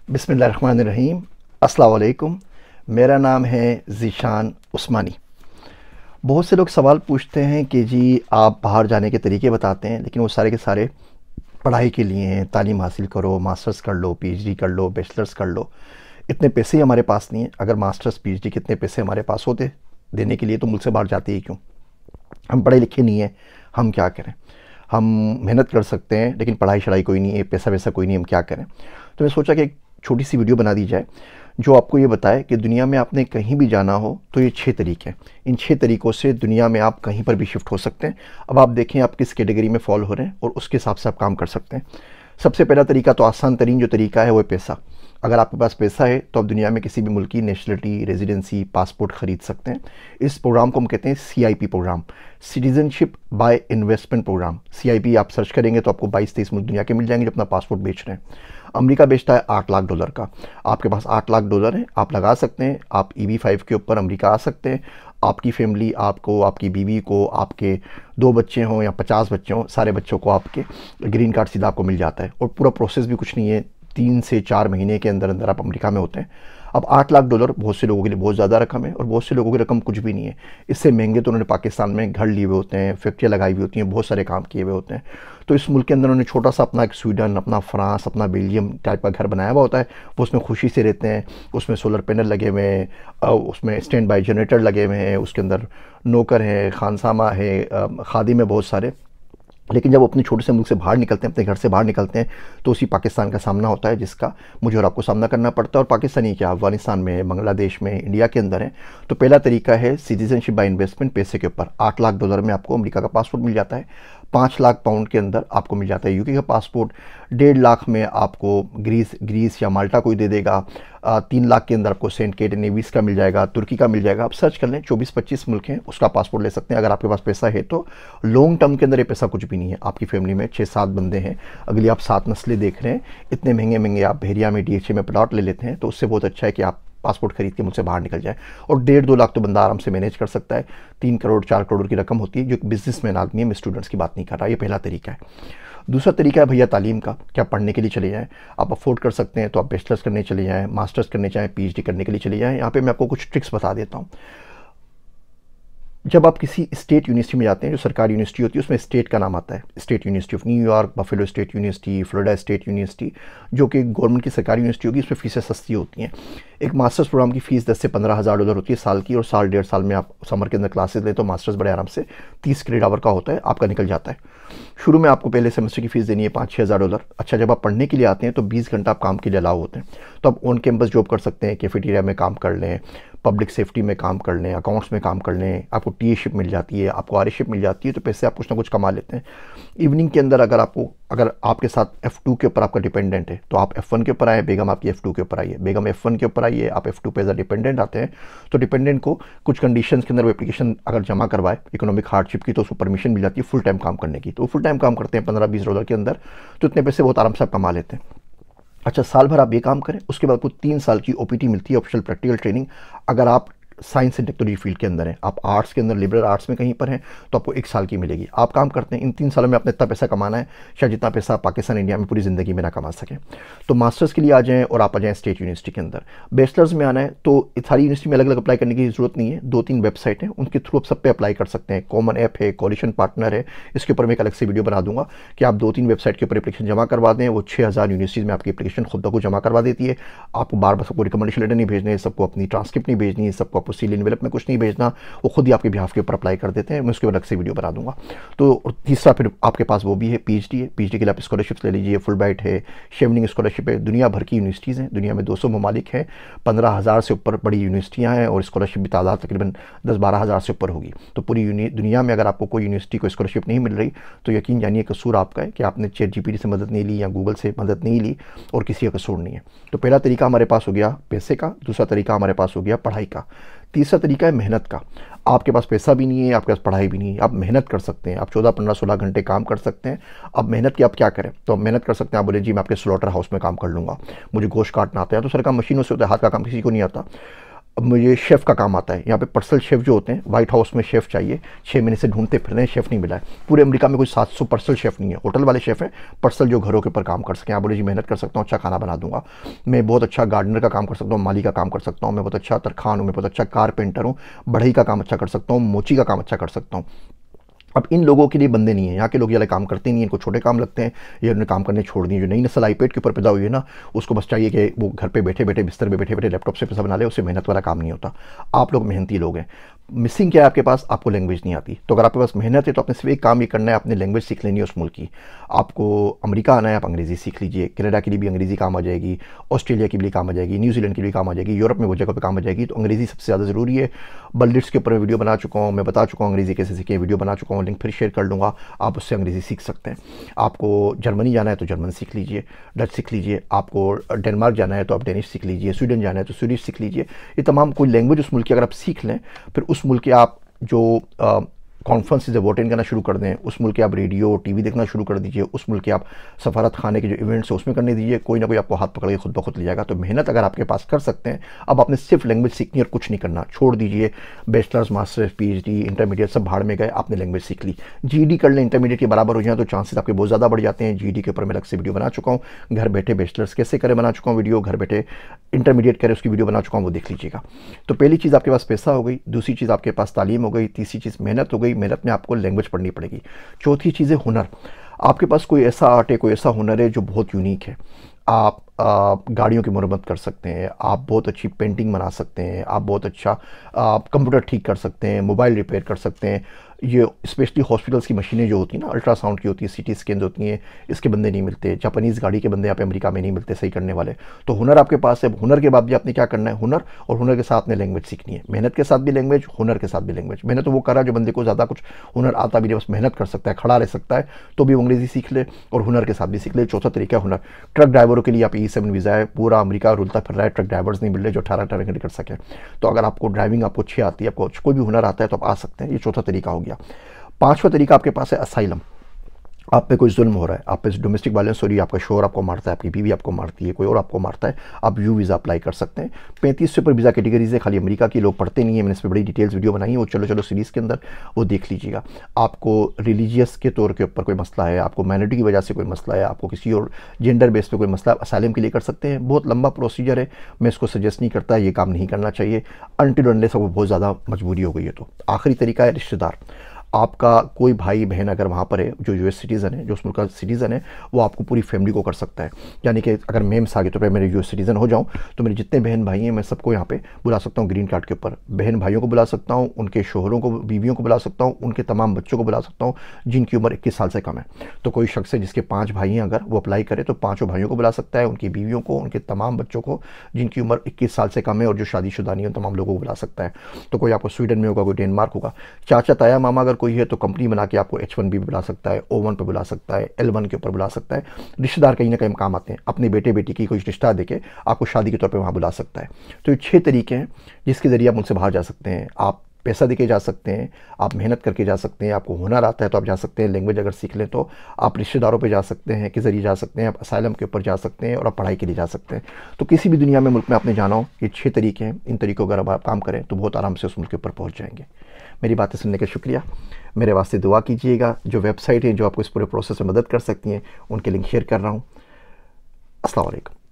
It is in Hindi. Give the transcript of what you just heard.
बिस्मिल्लाहिर्रहमानिर्रहीम। अस्सलाम वालेकुम। मेरा नाम है ज़ीशान उस्मानी। बहुत से लोग सवाल पूछते हैं कि जी आप बाहर जाने के तरीके बताते हैं, लेकिन वो सारे के सारे पढ़ाई के लिए हैं। तालीम हासिल करो, मास्टर्स कर लो, पीएचडी कर लो, बैचलर्स कर लो। इतने पैसे ही हमारे पास नहीं है। अगर मास्टर्स पीएचडी के इतने पैसे हमारे पास होते देने के लिए तो मुल्क से बाहर जाते ही क्यों। हम पढ़े लिखे नहीं हैं, हम क्या करें। हम मेहनत कर सकते हैं लेकिन पढ़ाई शढ़ाई कोई नहीं है, पैसा वैसा कोई नहीं, हम क्या करें। तो मैं सोचा कि एक छोटी सी वीडियो बना दी जाए जो आपको ये बताए कि दुनिया में आपने कहीं भी जाना हो तो ये 6 तरीके हैं। इन 6 तरीक़ों से दुनिया में आप कहीं पर भी शिफ्ट हो सकते हैं। अब आप देखें आप किस कैटेगरी में फॉल हो रहे हैं और उसके हिसाब से आप काम कर सकते हैं। सबसे पहला तरीका तो आसान तरीन जो तरीका है वो है पैसा। अगर आपके पास पैसा है तो आप दुनिया में किसी भी मुल्क की नेशनलिटी, रेजिडेंसी, पासपोर्ट ख़रीद सकते हैं। इस प्रोग्राम को हम कहते हैं CIP program, citizenship by investment program. CIP आप सर्च करेंगे तो आपको 22-23 मुल्क दुनिया के मिल जाएंगे जो अपना पासपोर्ट बेच रहे हैं। अमेरिका बेचता है $8 लाख का। आपके पास $8 लाख है, आप लगा सकते हैं। आप EB-5 के ऊपर अमेरिका आ सकते हैं। आपकी फैमिली, आपको, आपकी बीवी को, आपके 2 बच्चे हों या 50 बच्चे हों, सारे बच्चों को आपके ग्रीन कार्ड सीधा आपको मिल जाता है। और पूरा प्रोसेस भी कुछ नहीं है, 3 से 4 महीने के अंदर अंदर आप अमेरिका में होते हैं। अब $8 लाख बहुत से लोगों के लिए बहुत ज़्यादा रकम है और बहुत से लोगों की रकम कुछ भी नहीं है। इससे महंगे तो उन्होंने पाकिस्तान में घर लिए हुए होते हैं, फैक्ट्रियाँ लगाई हुई होती हैं, बहुत सारे काम किए हुए होते हैं। तो इस मुल्क के अंदर उन्होंने छोटा सा अपना एक स्वीडन, अपना फ्रांस, अपना बेल्जियम टाइप का घर बनाया हुआ होता है। वो उसमें खुशी से रहते हैं। उसमें सोलर पैनल लगे हुए हैं, उसमें स्टैंड बाई जनरेटर लगे हुए हैं, उसके अंदर नौकर हैं, खानसामा है, खादिम है बहुत सारे। लेकिन जब वो अपने छोटे से मुल्क से बाहर निकलते हैं, अपने घर से बाहर निकलते हैं, तो उसी पाकिस्तान का सामना होता है जिसका मुझे और आपको सामना करना पड़ता है। और पाकिस्तान ही क्या, अफगानिस्तान में, बांग्लादेश में, इंडिया के अंदर है। तो पहला तरीका है सिटीजनशिप बाय इन्वेस्टमेंट, पैसे के ऊपर। $8 लाख में आपको अमेरिका का पासपोर्ट मिल जाता है। 5 लाख पाउंड के अंदर आपको मिल जाता है यूके का पासपोर्ट। 1.5 लाख में आपको ग्रीस या माल्टा कोई दे देगा। 3 लाख के अंदर आपको सेंट किट्स एंड नेविस का मिल जाएगा, तुर्की का मिल जाएगा। आप सर्च कर लें, 24-25 मुल्क हैं, उसका पासपोर्ट ले सकते हैं अगर आपके पास पैसा है तो। लॉन्ग टर्म के अंदर ये पैसा कुछ भी नहीं है। आपकी फैमिली में 6-7 बंदे हैं, अगली आप 7 नस्लें देख रहे हैं, इतने महंगे महंगे आप बहरिया में, DHA में प्लॉट ले लेते हैं, तो उससे बहुत अच्छा है कि आप पासपोर्ट खरीद के मुझसे बाहर निकल जाए। और 1.5-2 लाख तो बंदा आराम से मैनेज कर सकता है। 3 करोड़ 4 करोड़ की रकम होती है जो एक बिजनेसमैन आदमी है, मैं स्टूडेंट्स की बात नहीं कर रहा। ये पहला तरीका है। दूसरा तरीका है भैया तालीम का, क्या पढ़ने के लिए चले जाएँ। आप अफोर्ड कर सकते हैं तो आप बैचलर्स करने चले जाएँ, मास्टर्स करने चाहें, PhD करने के लिए चले जाएँ। यहाँ पे मैं आपको कुछ ट्रिक्स बता देता हूँ। जब आप किसी स्टेट यूनिवर्सिटी में जाते हैं, जो सरकारी यूनिवर्सिटी होती है उसमें स्टेट का नाम आता है। State university of New York, buffalo state university, Florida state university, जो कि गवर्नमेंट की सरकारी यूनिवर्सिटी होगी, उसमें फ़ीसें सस्ती होती हैं। एक मास्टर्स प्रोग्राम की फ़ीस 10 से $15,000 होती है साल की, और साल 1.5 साल में आप समर के अंदर क्लासेस लें तो मास्टर्स बड़े आराम से 30 क्रेडिट आवर का होता है, आपका निकल जाता है। शुरू में आपको पहले सेमेस्टर की फ़ीस देनी है $5-6 हज़ार। अच्छा, जब आप पढ़ने के लिए आते हैं तो 20 घंटा आप काम के लिए अलाउ होते हैं। तो आप ऑन कैंपस जॉब कर सकते हैं, कैफेटेरिया में काम कर लें, पब्लिक सेफ्टी में काम कर लें, अकाउंट्स में काम कर लें, आपको TA शिप मिल जाती है, आपको RA शिप मिल जाती है, तो पैसे आप कुछ ना कुछ कमा लेते हैं। इवनिंग के अंदर अगर आपके साथ F2 के ऊपर आपका डिपेंडेंट है तो आप F1 के ऊपर आए, बेगम आपकी F2 के ऊपर आई है, बेगम F1 के ऊपर आई है, आप F2 पे एज अ डिपेंडेंट आते हैं, तो डिपेंडेंट को कुछ कंडीशंस के अंदर वो एप्लीकेशन अगर जमा करवाए इकोनॉमिक हार्डशिप की, तो उसको परमिशन मिल जाती है फुल टाइम काम करने की। तो फुल टाइम काम करते हैं $15-20 के अंदर, तो इतने पैसे बहुत आराम से आप कमा लेते हैं। अच्छा, साल भर आप ये काम करें, उसके बाद आपको 3 साल की OPT मिलती है, ऑप्शनल प्रैक्टिकल ट्रेनिंग। अगर आप साइंस एंड टेक्नोलॉजी फील्ड के अंदर हैं, आप आर्ट्स के अंदर, लिबरल आर्ट्स में कहीं पर हैं, तो आपको 1 साल की मिलेगी। आप काम करते हैं, इन 3 सालों में आपने इतना पैसा कमाना है शायद जितना पैसा पाकिस्तान, इंडिया में पूरी ज़िंदगी में ना कमा सकें। तो मास्टर्स के लिए आ जाएँ और आप आ जाएँ स्टेट यूनिवर्सिटी के अंदर। बैचलर्स में आना है तो सारी यूनिवर्सिटी में अलग अलग अप्लाई करने की ज़रूरत नहीं है। 2-3 वेबसाइट हैं, उनके थ्रू आप सब पे अप्लाई कर सकते हैं। कॉमन ऐप है, कॉलिशन पार्टनर है, इसके ऊपर मैं एक अलग से वीडियो बना दूंगा कि आप 2-3 वेबसाइट के ऊपर एप्लीकेशन जमा करवा दें। वो 6,000 यूनिवर्सिटीज़ में आपकी एप्लीकेशन खुद ब खुद जमा करवा देती है। आपको बार बार सबको रिकमेंडेशन लेटर नहीं भेजने, सबको अपनी ट्रांसक्रिप्ट नहीं भेजनी, सबको आपको सील एनवेलप में कुछ नहीं भेजना, वो खुद ही आपके बिहाफ के ऊपर अप्लाई कर देते हैं। मैं उसके बाद अलग से वीडियो बना दूंगा। तो तीसरा फिर आपके पास वो भी है, PhD है। PhD के लिए आप स्कॉलरशिप ले लीजिए, फुल ब्राइट है, शेवनिंग स्कॉलरशिप है। दुनिया भर की यूनिवर्सिटीज़ हैं, दुनिया में 200 ममालिक हैं, 15,000 से ऊपर बड़ी यूनिवर्सिटियाँ हैं, और स्कॉलरशिप की तादाद तकरीबन 10-12 हज़ार से ऊपर होगी। तो पूरी दुनिया में अगर आपको कोई यूनिवर्सिटी को स्कॉलरशिप नहीं मिल रही तो यकीन जानिए कसूर आपका है कि आपने ChatGPT से मदद नहीं ली या गूगल से मदद नहीं ली, और किसी का कसूर नहीं है। तो पहला तरीका हमारे पास हो गया पैसे का, दूसरा तरीका हमारे पास हो गया पढ़ाई का, तीसरा तरीका है मेहनत का। आपके पास पैसा भी नहीं है, आपके पास पढ़ाई भी नहीं है, आप मेहनत कर सकते हैं। आप 14, 15, 16 घंटे काम कर सकते हैं। अब मेहनत की आप क्या करें, तो मेहनत कर सकते हैं। आप बोले जी मैं आपके स्लॉटर हाउस में काम कर लूँगा, मुझे गोश्त काटना आता है, तो सर काम मशीनों से होता है, हाथ का काम किसी को नहीं आता। मुझे शेफ़ का काम आता है। यहाँ पे पर्सनल शेफ़ जो होते हैं, वाइट हाउस में शेफ़ चाहिए, 6 महीने से ढूंढते फिर रहे हैं, शेफ़ नहीं मिला है। पूरे अमेरिका में कोई 700 पर्सनल शेफ़ नहीं है, होटल वाले शेफ़ हैं, पर्सनल जो घरों के ऊपर काम कर सकें। आप बोले जी मेहनत कर सकता हूँ, अच्छा खाना बना दूंगा, मैं बहुत अच्छा गार्डनर का काम कर सकता हूँ, माली का काम कर सकता हूँ, मैं बहुत अच्छा तरखान हूँ, मैं बहुत अच्छा कारपेंटर हूँ, बढ़ई का काम अच्छा कर सकता हूँ, मोची का काम अच्छा कर सकता हूँ। अब इन लोगों के लिए बंदे नहीं है, यहाँ के लोग ये वाले काम करते नहीं हैं, इनको छोटे काम लगते हैं, ये उन्हें काम करने छोड़ दिए। जो नई नस्ल आईपैड के ऊपर पैदा हुई है ना, उसको बस चाहिए कि वो घर पे बैठे बैठे बिस्तर पे बैठे बैठे लैपटॉप से पैसा बना ले, उससे मेहनत वाला काम नहीं होता। आप लोग मेहनती लोग हैं। मिसिंग क्या है आपके पास? आपको लैंग्वेज नहीं आती। तो अगर आपके पास मेहनत है तो आपने सिर्फ एक काम ये करना है, आपने लैंग्वेज सीख लेनी है उस मुल्क की। आपको अमेरिका आना है, आप अंग्रेज़ी सीख लीजिए, कनाडा के लिए भी अंग्रेज़ी काम आ जाएगी, ऑस्ट्रेलिया के लिए काम आ जाएगी, न्यूजीलैंड के लिए काम आ जाएगी, यूरोप में वो जगह पे काम आ जाएगी। तो अंग्रेज़ी सबसे ज़्यादा ज़रूरी है। बल्डिट्स के ऊपर मैं वीडियो बना चुका हूँ, मैं बता चुका हूँ अंग्रेज़ी कैसे सीखें, वीडियो बना चुका हूँ, लिंक फिर शेयर कर दूँगा, आप उससे अंग्रेज़ी सीख सकते हैं। आपको जर्मनी जाना है तो जर्मन सीख लीजिए, डच सीख लीजिए। आपको डेनमार्क जाना है तो आप डेनिश सीख लीजिए, स्वीडन जाना है तो स्वीडिश सीख लीजिए। ये तमाम कोई लैंग्वेज उस मुल्क की अगर आप सीख लें, फिर उस मुल्क के आप जो कॉन्फ्रेंसेज वो अटेंड करना शुरू कर दें, उस मुल्क के आप रेडियो टीवी देखना शुरू कर दीजिए, उस मुल्क के आप सफारत खाने के जो इवेंट्स हैं उसमें करने दीजिए, कोई ना कोई आपको हाथ पकड़ के खुद ब खुद ले जाएगा। तो मेहनत अगर आपके पास कर सकते हैं, अब आपने सिर्फ लैंग्वेज सीखनी और कुछ नहीं करना, छोड़ दीजिए बैचलर्स मास्टर्स पीएचडी इंटरमीडिएट सब भाड़ में गए, आपने लैंग्वेज सीख ली, जीईडी कर लें, इंटरमीडिएट के बराबर हो जाए तो चांसेस आपके बहुत ज़्यादा बढ़ जाते हैं। जीईडी के ऊपर मैं अलग से वीडियो बना चुका हूँ, घर बैठे बैचलर्स कैसे करें बना चुका हूँ वीडियो, घर बैठे इंटरमीडिएट करें उसकी वीडियो बना चुका हूँ, वो देख लीजिएगा। तो पहली चीज़ आपके पास पैसा हो गई, दूसरी चीज़ आपके पास तालीम हो गई, तीसरी चीज़ मेहनत हो गई, मेहनत में आपको लैंग्वेज पढ़नी पड़ेगी, चौथी चीज़ है हुनर। आपके पास कोई ऐसा आर्ट है, कोई ऐसा हुनर है जो बहुत यूनिक है। आप गाड़ियों की मरम्मत कर सकते हैं, आप बहुत अच्छी पेंटिंग बना सकते हैं, आप बहुत अच्छा कंप्यूटर ठीक कर सकते हैं, मोबाइल रिपेयर कर सकते हैं। ये स्पेशली हॉस्पिटल्स की मशीनें जो होती हैं ना, अल्ट्रासाउंड की होती है, सीटी स्कैन होती हैं, इसके बंदे नहीं मिलते, जापानीज़ गाड़ी के बंदे यहाँ पे अमेरिका में नहीं मिलते सही करने वाले। तो हुनर आपके पास है, हुनर के बाद भी आपने क्या करना है, हुनर, और हुनर के साथ में लैंग्वेज सीखनी है। मेहनत के साथ भी लैंग्वेज, हुनर के साथ भी लैंग्वेज। मेहनत तो वो करा जो बंदे को ज़्यादा कुछ हुनर आता भी नहीं, बस मेहनत कर सकता है, खड़ा रह सकता है, तो भी वो अंग्रेज़ी सीख ले, और हुनर के साथ भी सीख ले। चौथा तरीका हुनर। ट्रक ड्राइवरों के लिए आप E7 वीज़ा है, पूरा अमेरिका रुलता फिर रहा है, ट्रक ड्राइवर्स नहीं मिल रहे जो 18 घंटे कर सकें। तो अगर आपको ड्राइविंग आपको अच्छी आती है, आपको कोई भी हुनर आता है तो आप आ सकते हैं। ये चौथा तरीका हो गया। पांचवा तरीका आपके पास है असाइलम। आप पे कोई जुल्म हो रहा है, आप पे डोमेस्टिक वायलेंस हो रही है, आपका शोहर आपको मारता है, आपकी बीवी आपको मारती है, कोई और आपको मारता है, आप यू वीज़ा अप्लाई कर सकते हैं। 35 से ऊपर वीज़ा कैटेगरीज है, खाली अमेरिका की, लोग पढ़ते नहीं है, मैंने इस पर बड़ी डिटेल्स वीडियो बनाई है, वो चलो सीरीज़ के अंदर वो देख लीजिएगा। आपको रिलीजियस के तौर के ऊपर कोई मसला है, आपको माइनॉरिटी की वजह से कोई मसला है, आपको किसी और जेंडर बेस पे कोई मसला है, असाइलम के लिए कर सकते हैं। बहुत लंबा प्रोसीजर है, मैं इसको सजेस्ट नहीं करता, ये काम नहीं करना चाहिए अनटिल अनलेस आपको बहुत ज़्यादा मजबूरी हो गई है। तो आखिरी तरीका है रिश्तेदार। आपका कोई भाई बहन अगर वहाँ पर है जो यूएस सिटीज़न है, जो उस मुल्क का सिटीज़न है, वो आपको पूरी फैमिली को कर सकता है। यानी कि अगर मैं मिसाल के तौर पर मेरे यूएस सिटीज़न हो जाऊँ तो मेरे जितने बहन भाई हैं मैं सबको यहाँ पे बुला सकता हूँ ग्रीन कार्ड के ऊपर। बहन भाइयों को बुला सकता हूँ, उनके शोहरों को, बीवियों को बुला सकता हूँ, उनके तमाम बच्चों को बुला सकता हूँ जिनकी उम्र 21 साल से कम है। तो कोई शख्स है जिसके 5 भाई हैं, अगर वो अप्लाई करे तो 5 भाइयों को बुला सकता है, उनकी बीवियों को, उनके तमाम बच्चों को जिनकी उम्र 21 साल से कम है, और जो शादीशुदा नहीं है तमाम लोगों को बुला सकता है। तो कोई आपको स्वीडन में होगा, कोई डेनमार्क होगा। चाचा ताया मामा अगर कोई है तो कंपनी बना के आपको H1B पे बुला सकता है, O1 पे बुला सकता है, L1 के ऊपर बुला सकता है। रिश्तेदार कहीं ना कहीं काम आते हैं, अपने बेटे बेटी की कोई रिश्ता देके आपको शादी के तौर पे वहाँ बुला सकता है। तो ये 6 तरीके हैं जिसके ज़रिए आप उनसे बाहर जा सकते हैं। आप पैसा देके जा सकते हैं, आप मेहनत करके जा सकते हैं, आपको हुनर आता है तो आप जा सकते हैं, लैंग्वेज अगर सीख लें तो आप रिश्तेदारों पे जा सकते हैं, के ज़रिए जा सकते हैं, आप असाइलम के ऊपर जा सकते हैं, और आप पढ़ाई के लिए जा सकते हैं। तो किसी भी दुनिया में मुल्क में आपने जाना हो, ये 6 तरीके हैं, इन तरीक़ों अगर आप काम करें तो बहुत आराम से उस मुल्क के ऊपर पहुँच जाएंगे। मेरी बातें सुनने का शुक्रिया। मेरे वास्ते दुआ कीजिएगा। जो वेबसाइट है जो आपको इस पूरे प्रोसेस में मदद कर सकती हैं उनके लिंक शेयर कर रहा हूँ। अस्सलाम वालेकुम।